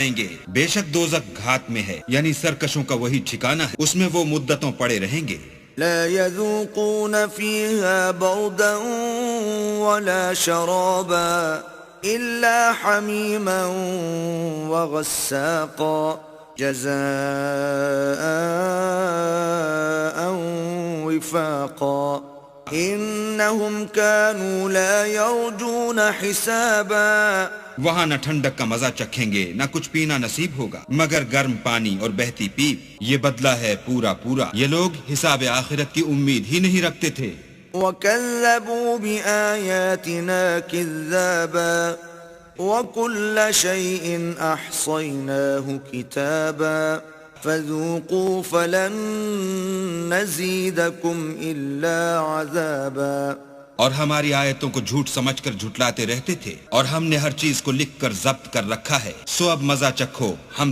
گے. بے شک دوزخ گھات میں ہے، یعنی سرکشوں کا وہی ٹھکانہ ہے، اس میں وہ مدتوں پڑے رہیں گے. لا يذوقون فيها بردا ولا شرابا إلا حميما وغساقا جزاء وفاقا إنهم كانوا لا يرجون حسابا. وہاں نہ ٹھنڈک کا مزہ چکھیں گے، نہ کچھ پینا نصیب ہوگا مگر گرم پانی اور بہتی پیپ. یہ بدلہ ہے پورا پورا. یہ لوگ حساب آخرت کی امید ہی نہیں رکھتے تھے. وَكَذَّبُوا بِآيَاتِنَا كِذَّابًا وَكُلَّ شَيْءٍ أَحْصَيْنَاهُ كِتَابًا فَذُوقُوا فَلَن نَّزِيدَكُمْ إِلَّا عَذَابًا. اور ہماری آیتوں کو جھوٹ سمجھ کر جھٹلاتے رہتے تھے، اور ہم نے ہر چیز کو لکھ کر ضبط کر رکھا ہے، سو اب مزہ چکھو، ہم